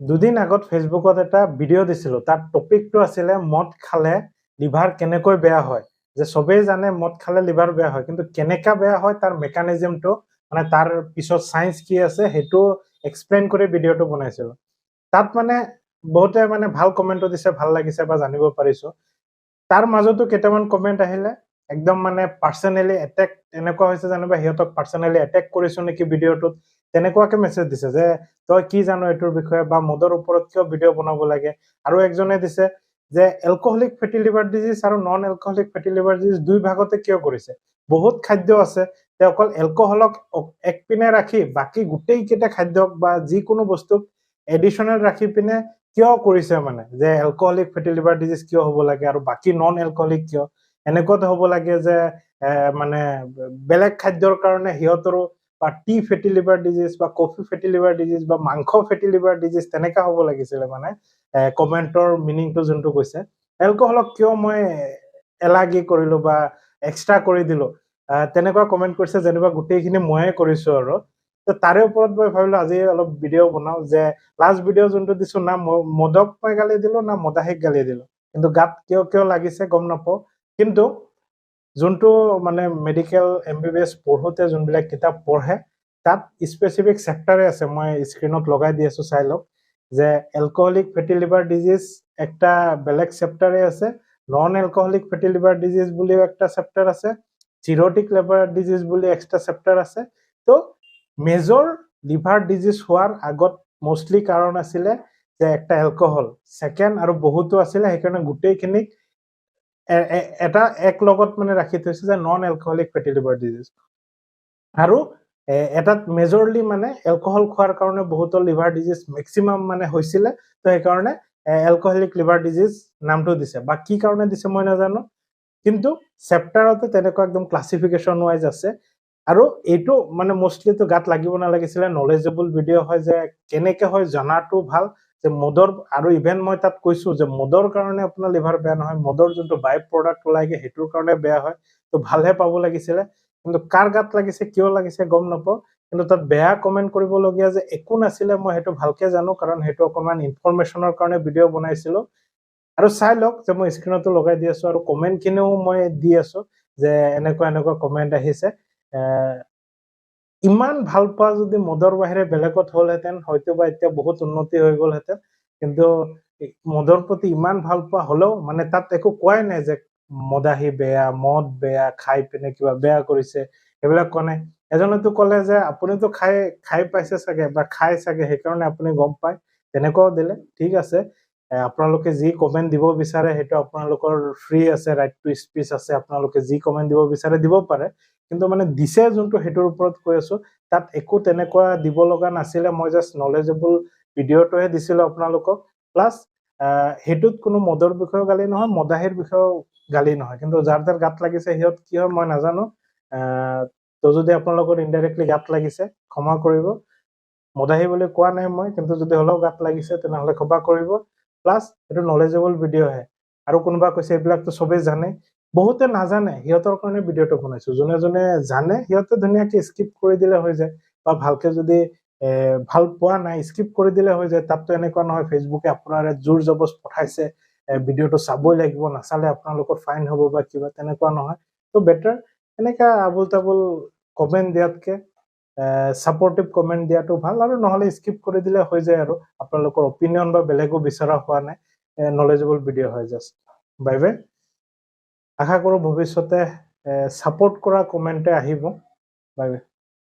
দুদিন আগত ফেচবুকত এটা ভিডিঅ' দিছিলোঁ, তাত টপিকটো আছিলে মদ খালে লিভাৰ কেনেকৈ বেয়া হয়। যে চবেই জানে মদ খালে লিভাৰ বেয়া হয়, কিন্তু কেনেকা বেয়া হয় তাৰ মেকানিজমটো, মানে তাৰ পিছত চায়েন্স কি আছে সেইটো এক্সপ্লেইন কৰি ভিডিঅ'টো বনাইছিলোঁ। তাত মানে বহুতে মানে ভাল কমেণ্টটো দিছে, ভাল লাগিছে বা জানিব পাৰিছোঁ। তাৰ মাজতো কেইটামান কমেণ্ট আহিলে একদম মানে পাৰ্চনেলি এটেক, এনেকুৱা হৈছে যেনিবা সিহঁতক পাৰ্চনেলি এটেক কৰিছো নেকি ভিডিঅ'টোত, তেনেকুৱাকে মেছেজ দিছে যে তই কি জানো এইটোৰ বিষয়ে, বা মদৰ ওপৰত কিয় ভিডিঅ' বনাব লাগে। আৰু একজনে দিছে যে এলকহলিক ফেটি লিভাৰ ডিজিজ আৰু নন এলকহলিক ফেটি লিভাৰ ডিজিজ দুই ভাগতে কিয় কৰিছে। বহুত খাদ্য আছে, তে অকল এলকহলক একপিনে ৰাখি বাকী গোটেইকেইটা খাদ্যক বা যিকোনো বস্তুক এডিশ্যনেল ৰাখি পিনে কিয় কৰিছে, মানে যে এলকহলিক ফেটি লিভাৰ ডিজিজ কিয় হ'ব লাগে আৰু বাকী নন এলকহলিক কিয়। এনেকুৱাতো হ'ব লাগে যে মানে বেলেগ খাদ্যৰ কাৰণে সিহঁতৰো বা টি ফেটি লিভাৰ ডিজিজ বা কফি ফেটি লিভাৰ ডিজিজ বা মাংস ফেটি লিভাৰ ডিজিজ তেনেকা হ'ব লাগিছিলে। মানে কমেণ্টৰ মিনিংটো যোনটো কৈছে, এলকহলক কিয় মই এলাগি কৰিলো বা এক্সট্ৰা কৰি দিলো, তেনেকুৱা কমেণ্ট কৰিছে যেনিবা গোটেইখিনি ময়ে কৰিছো। আৰু তাৰে ওপৰত মই ভাবিলো আজি অলপ ভিডিঅ' বনাও, যে লাষ্ট ভিডিঅ' যোনটো দিছো না মদক মই গালি দিলো না মদাহিক গালি দিলো, কিন্তু গাত কিয় কিয় লাগিছে গম নাপাওঁ। কিন্তু যোনটো মানে মেডিকেল MBBS পঢ়োতে যোনবিলাক কিতাপ পঢ়ে তাত স্পেচিফিক চেপ্টাৰে আছে, মই স্ক্ৰীনত লগাই দি আছো, চাই লওক। যে এলকহলিক ফেটি লিভাৰ ডিজিজ একটা বেলেগ চেপ্টাৰে আছে, নন এলকহলিক ফেটি লিভাৰ ডিজিজ বুলিও একটা চেপ্টাৰ আছে, চিৰটিক লিভাৰ ডিজিজ বুলি এক্সট্ৰা চেপ্টাৰ আছে। তো মেজৰ লিভাৰ ডিজিজ হোৱাৰ আগত মোষ্টলি কাৰণ আছিলে যে একটা এলকহল, ছেকেণ্ড আৰু বহুতো আছিলে, সেইকাৰণে গোটেইখিনিক এটা এক লগত মানে ৰাখি থৈছে যে নন এলকহলিক ফেটি লিভাৰ ডিজিজ। আৰু এটাত মেজৰলি মানে এলকহল খোৱাৰ কাৰণে বহুতৰ লিভাৰ ডিজিজ মেক্সিমাম মানে হৈছিলে, তো সেইকাৰণে এলকহলিক লিভাৰ ডিজিজ নামটো দিছে, বা কি কাৰণে দিছে মই নাজানো। কিন্তু চেপ্টাৰতে তেনেকুৱা একদম ক্লাছিফিকেশ্যন ৱাইজ আছে। আৰু এইটো মানে মোষ্টলিটো গাত লাগিব নালাগিছিলে, নলেজেবল ভিডিঅ' হয়, যে কেনেকে হয় জনাটো ভাল। যে মদৰ, আৰু ইভেন মই তাত কৈছো যে মদৰ কাৰণে আপোনাৰ লিভাৰ বেয়া নহয়, মদৰ যোনটো বাই প্ৰডাক্ট ওলাইগে সেইটোৰ কাৰণে বেয়া হয়, তো ভালহে পাব লাগিছিলে। কিন্তু কাৰ গাত লাগিছে কিয় লাগিছে গম নাপাওঁ। কিন্তু তাত বেয়া কমেণ্ট কৰিবলগীয়া যে একো নাছিলে, মই সেইটো ভালকে জানো, কাৰণ সেইটো অকণমান ইনফৰমেশ্যনৰ কাৰণে ভিডিঅ' বনাইছিলো। আৰু চাই লওক যে মই স্ক্ৰীনতো লগাই দি আছো, আৰু কমেণ্টখিনিও মই দি আছো যে এনেকুৱা এনেকুৱা কমেণ্ট আহিছে। ইমান ভাল পোৱা যদি মদৰ বাহিৰে বেলেগত হ'লহেঁতেন, হয়তো বা এতিয়া বহুত উন্নতি হৈ গ'লহেঁতেন। কিন্তু মদৰ প্ৰতি ইমান ভাল পোৱা হলেও মানে তাত একো কোৱাই নাই যে মদাহী বেয়া, মদ বেয়া, খাই পিনে কিবা বেয়া কৰিছে, সেইবিলাক কোৱা নাই। এজনেতো ক'লে যে আপুনিতো খাই পাইছে চাগে বা খাই চাগে, সেইকাৰণে আপুনি গম পায়, তেনেকুৱাও দিলে। ঠিক আছে, আপোনালোকে যি কমেণ্ট দিব বিচাৰে সেইটো আপোনালোকৰ ফ্ৰী আছে, ৰাইট টু স্পীচ আছে, আপোনালোকে যি কমেণ্ট দিব বিচাৰে দিব পাৰে। কিন্তু মানে দিছে যোনটো সেইটোৰ ওপৰত কৈ আছো, তাত একো তেনেকুৱা দিব লগা নাছিলে, মই জাষ্ট নলেজেবল ভিডিঅ'টোহে দিছিলো আপোনালোকক। প্লাছ সেইটোত কোনো মদৰ বিষয়েও গালি নহয়, মদাহীৰ বিষয়েও গালি নহয়। কিন্তু যাৰ যাৰ গাত লাগিছে সিহঁত কি হয় মই নাজানো। তো যদি আপোনালোকৰ ইনডাইৰেক্টলি গাত লাগিছে ক্ষমা কৰিব, মদাহী বুলি কোৱা নাই মই, কিন্তু যদি হ'লেও গাত লাগিছে তেনেহ'লে ক্ষমা কৰিব। প্লাছ এইটো নলেজেবল ভিডিঅ'হে। আৰু কোনোবা কৈছে এইবিলাকতো চবেই জানে, বহুতে নাজানে, সিহঁতৰ কাৰণে ভিডিঅ'টো বনাইছো। যোনে যোনে জানে সিহঁতে ধুনীয়াকে স্কিপ কৰি দিলে হৈ যায়, বা ভালকে যদি ভাল পোৱা নাই স্কিপ কৰি দিলে হৈ যায়। তাততো এনেকুৱা নহয় ফেচবুকে আপোনাৰ জোৰ জবজ পঠাইছে ভিডিঅ'টো চাবই লাগিব, নাচালে আপোনালোকৰ ফাইন হ'ব বা কিবা, তেনেকুৱা নহয়। তো বেটাৰ এনেকা আবুল তাবুল কমেণ্ট দিয়াতকে ছাপৰ্টিভ কমেণ্ট দিয়াটো ভাল, আৰু নহ'লে স্কিপ কৰি দিলে হৈ যায়। আৰু আপোনালোকৰ অপিনিয়ন বা বেলেগো বিচৰা হোৱা নাই, নলেজেবল ভিডিঅ' হয় জাষ্ট। Bye bye. আশা কৰোঁ ভৱিষ্যতে ছাপোৰ্ট কৰা কমেণ্টে আহিব। Bye bye.